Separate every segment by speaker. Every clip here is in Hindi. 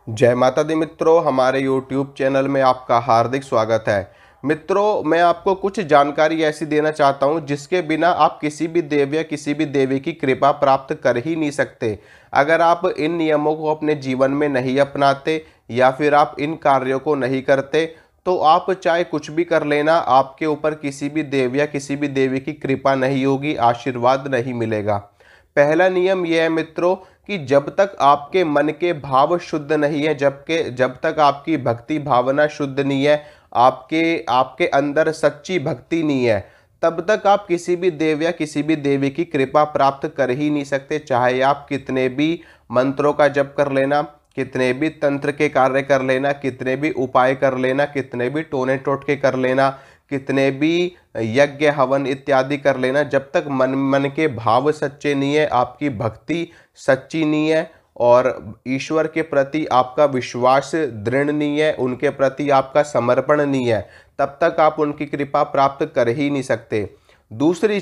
Speaker 1: जय माता दी मित्रों, हमारे YouTube चैनल में आपका हार्दिक स्वागत है। मित्रों, मैं आपको कुछ जानकारी ऐसी देना चाहता हूं जिसके बिना आप किसी भी देव या किसी भी देवी की कृपा प्राप्त कर ही नहीं सकते। अगर आप इन नियमों को अपने जीवन में नहीं अपनाते या फिर आप इन कार्यों को नहीं करते तो आप चाहे कुछ भी कर लेना, आपके ऊपर किसी भी देव या किसी भी देवी की कृपा नहीं होगी, आशीर्वाद नहीं मिलेगा। पहला नियम यह है मित्रों कि जब तक आपके मन के भाव शुद्ध नहीं है, जब तक आपकी भक्ति भावना शुद्ध नहीं है, आपके आपके अंदर सच्ची भक्ति नहीं है, तब तक आप किसी भी देव या किसी भी देवी की कृपा प्राप्त कर ही नहीं सकते। चाहे आप कितने भी मंत्रों का जप कर लेना, कितने भी तंत्र के कार्य कर लेना, कितने भी उपाय कर लेना, कितने भी टोने टोटके कर लेना, कितने भी यज्ञ हवन इत्यादि कर लेना, जब तक मन के भाव सच्चे नहीं है, आपकी भक्ति सच्ची नहीं है और ईश्वर के प्रति आपका विश्वास दृढ़ नहीं है, उनके प्रति आपका समर्पण नहीं है, तब तक आप उनकी कृपा प्राप्त कर ही नहीं सकते। दूसरी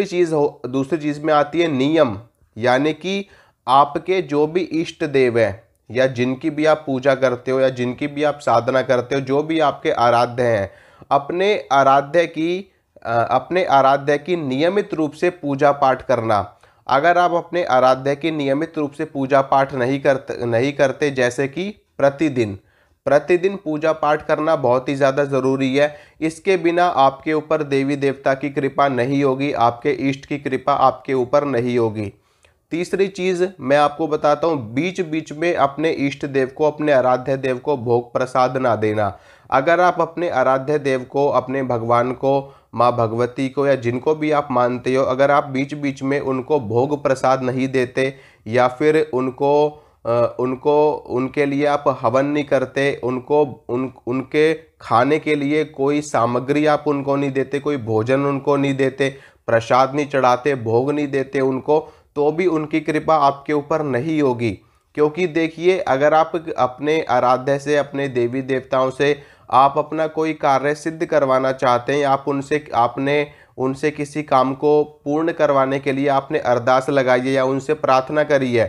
Speaker 1: चीज में आती है नियम, यानी कि आपके जो भी इष्ट देव है या जिनकी भी आप पूजा करते हो या जिनकी भी आप साधना करते हो, जो भी आपके आराध्य हैं, अपने आराध्य की नियमित रूप से पूजा पाठ करना। अगर आप अपने आराध्य की नियमित रूप से पूजा पाठ नहीं करते, जैसे कि प्रतिदिन पूजा पाठ करना बहुत ही ज़्यादा ज़रूरी है। इसके बिना आपके ऊपर देवी देवता की कृपा नहीं होगी, आपके इष्ट की कृपा आपके ऊपर नहीं होगी। तीसरी चीज़ मैं आपको बताता हूँ, बीच बीच में अपने इष्ट देव को, अपने आराध्य देव को भोग प्रसाद ना देना। अगर आप अपने आराध्य देव को, अपने भगवान को, माँ भगवती को या जिनको भी आप मानते हो, अगर आप बीच बीच में उनको भोग प्रसाद नहीं देते या फिर उनको उनके लिए आप हवन नहीं करते, उनके खाने के लिए कोई सामग्री आप उनको नहीं देते, कोई भोजन उनको नहीं देते, प्रसाद नहीं चढ़ाते, भोग नहीं देते उनको, तो भी उनकी कृपा आपके ऊपर नहीं होगी। क्योंकि देखिए, अगर आप अपने आराध्य से, अपने देवी देवताओं से आप अपना कोई कार्य सिद्ध करवाना चाहते हैं, आपने उनसे किसी काम को पूर्ण करवाने के लिए आपने अरदास लगाई है या उनसे प्रार्थना करी है,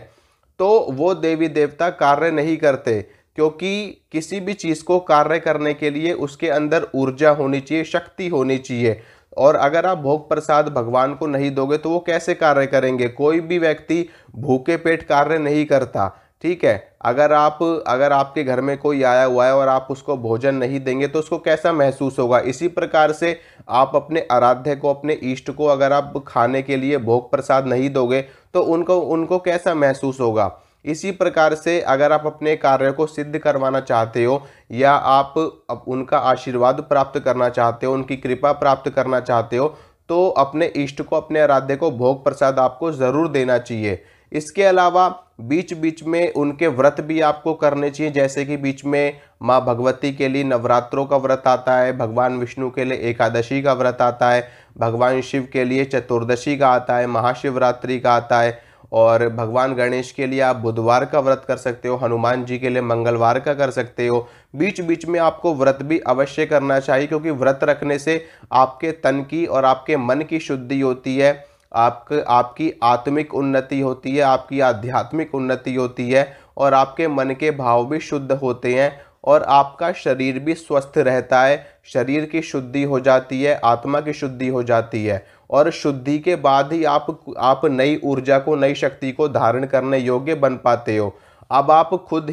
Speaker 1: तो वो देवी देवता कार्य नहीं करते। क्योंकि किसी भी चीज़ को कार्य करने के लिए उसके अंदर ऊर्जा होनी चाहिए, शक्ति होनी चाहिए। और अगर आप भोग प्रसाद भगवान को नहीं दोगे तो वो कैसे कार्य करेंगे? कोई भी व्यक्ति भूखे पेट कार्य नहीं करता, ठीक है। अगर आपके घर में कोई आया हुआ है और आप उसको भोजन नहीं देंगे तो उसको कैसा महसूस होगा? इसी प्रकार से आप अपने आराध्य को, अपने इष्ट को अगर आप खाने के लिए भोग प्रसाद नहीं दोगे तो उनको कैसा महसूस होगा? इसी प्रकार से अगर आप अपने कार्य को सिद्ध करवाना चाहते हो या आप उनका आशीर्वाद प्राप्त करना चाहते हो, उनकी कृपा प्राप्त करना चाहते हो, तो अपने इष्ट को, अपने आराध्य को भोग प्रसाद आपको ज़रूर देना चाहिए। इसके अलावा बीच बीच में उनके व्रत भी आपको करने चाहिए, जैसे कि बीच में माँ भगवती के लिए नवरात्रों का व्रत आता है, भगवान विष्णु के लिए एकादशी का व्रत आता है, भगवान शिव के लिए चतुर्दशी का आता है, महाशिवरात्रि का आता है, और भगवान गणेश के लिए आप बुधवार का व्रत कर सकते हो, हनुमान जी के लिए मंगलवार का कर सकते हो। बीच बीच में आपको व्रत भी अवश्य करना चाहिए, क्योंकि व्रत रखने से आपके तन की और आपके मन की शुद्धि होती है, आपकी आत्मिक उन्नति होती है, आपकी आध्यात्मिक उन्नति होती है और आपके मन के भाव भी शुद्ध होते हैं और आपका शरीर भी स्वस्थ रहता है। शरीर की शुद्धि हो जाती है, आत्मा की शुद्धि हो जाती है और शुद्धि के बाद ही आप नई ऊर्जा को, नई शक्ति को धारण करने योग्य बन पाते हो। अब आप खुद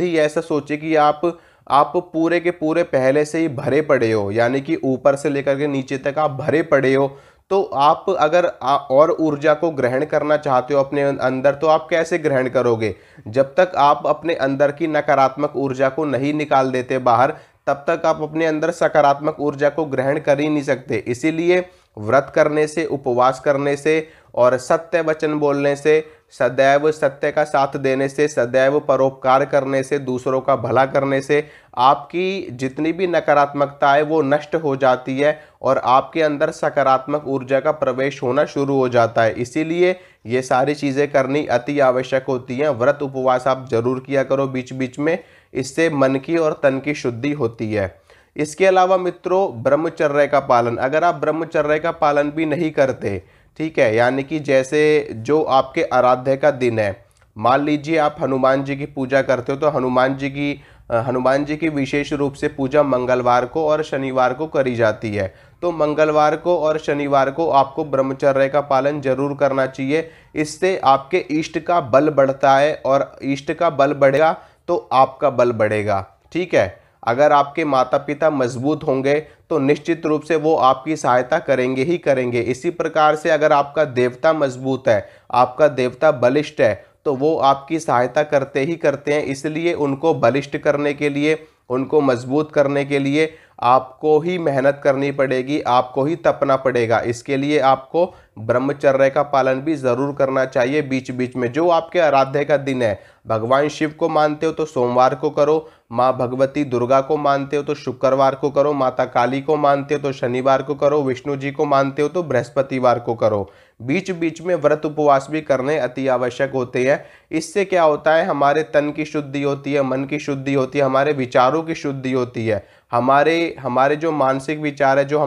Speaker 1: ही ऐसा सोचिए कि आप पूरे के पूरे पहले से ही भरे पड़े हो, यानी कि ऊपर से लेकर के नीचे तक आप भरे पड़े हो। तो आप अगर और ऊर्जा को ग्रहण करना चाहते हो अपने अंदर, तो आप कैसे ग्रहण करोगे? जब तक आप अपने अंदर की नकारात्मक ऊर्जा को नहीं निकाल देते बाहर, तब तक आप अपने अंदर सकारात्मक ऊर्जा को ग्रहण कर ही नहीं सकते। इसीलिए व्रत करने से, उपवास करने से और सत्य वचन बोलने से, सदैव सत्य का साथ देने से, सदैव परोपकार करने से, दूसरों का भला करने से आपकी जितनी भी नकारात्मकता है वो नष्ट हो जाती है और आपके अंदर सकारात्मक ऊर्जा का प्रवेश होना शुरू हो जाता है। इसीलिए ये सारी चीज़ें करनी अति आवश्यक होती हैं। व्रत उपवास आप जरूर किया करो बीच बीच में, इससे मन की और तन की शुद्धि होती है। इसके अलावा मित्रों, ब्रह्मचर्य का पालन, अगर आप ब्रह्मचर्य का पालन भी नहीं करते, ठीक है, यानी कि जैसे जो आपके आराध्य का दिन है मान लीजिए आप हनुमान जी की पूजा करते हो तो हनुमान जी की विशेष रूप से पूजा मंगलवार को और शनिवार को करी जाती है। तो मंगलवार को और शनिवार को आपको ब्रह्मचर्य का पालन जरूर करना चाहिए। इससे आपके इष्ट का बल बढ़ता है और इष्ट का बल बढ़ेगा तो आपका बल बढ़ेगा। ठीक है, अगर आपके माता पिता मजबूत होंगे तो निश्चित रूप से वो आपकी सहायता करेंगे ही करेंगे। इसी प्रकार से अगर आपका देवता मजबूत है, आपका देवता बलिष्ठ है, तो वो आपकी सहायता करते ही करते हैं। इसलिए उनको बलिष्ठ करने के लिए, उनको मजबूत करने के लिए आपको ही मेहनत करनी पड़ेगी, आपको ही तपना पड़ेगा। इसके लिए आपको ब्रह्मचर्य का पालन भी ज़रूर करना चाहिए बीच बीच में। जो आपके आराध्य का दिन है, भगवान शिव को मानते हो तो सोमवार को करो, माँ भगवती दुर्गा को मानते हो तो शुक्रवार को करो, माता काली को मानते हो तो शनिवार को करो, विष्णु जी को मानते हो तो बृहस्पतिवार को करो। बीच बीच में व्रत उपवास भी करने अति आवश्यक होते हैं। इससे क्या होता है, हमारे तन की शुद्धि होती है, मन की शुद्धि होती है, हमारे विचारों की शुद्धि होती है। हमारे जो मानसिक विचार है, जो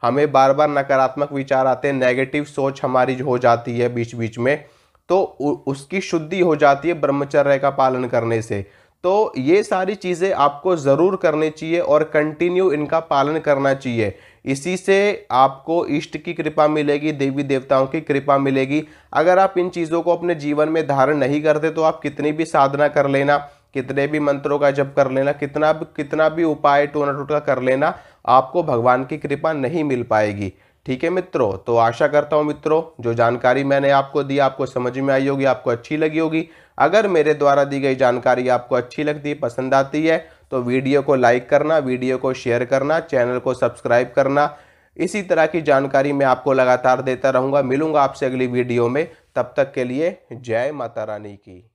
Speaker 1: हमें बार बार नकारात्मक विचार आते हैं, नेगेटिव सोच हमारी जो हो जाती है बीच बीच में, तो उसकी शुद्धि हो जाती है ब्रह्मचर्य का पालन करने से। तो ये सारी चीज़ें आपको ज़रूर करनी चाहिए और कंटिन्यू इनका पालन करना चाहिए। इसी से आपको इष्ट की कृपा मिलेगी, देवी देवताओं की कृपा मिलेगी। अगर आप इन चीज़ों को अपने जीवन में धारण नहीं करते तो आप कितनी भी साधना कर लेना, कितने भी मंत्रों का जप कर लेना, कितना भी उपाय टोना टोटका कर लेना, आपको भगवान की कृपा नहीं मिल पाएगी। ठीक है मित्रों, तो आशा करता हूँ मित्रों जो जानकारी मैंने आपको दी आपको समझ में आई होगी, आपको अच्छी लगी होगी। अगर मेरे द्वारा दी गई जानकारी आपको अच्छी लगती है, पसंद आती है, तो वीडियो को लाइक करना, वीडियो को शेयर करना, चैनल को सब्सक्राइब करना। इसी तरह की जानकारी मैं आपको लगातार देता रहूँगा। मिलूंगा आपसे अगली वीडियो में, तब तक के लिए जय माता रानी की।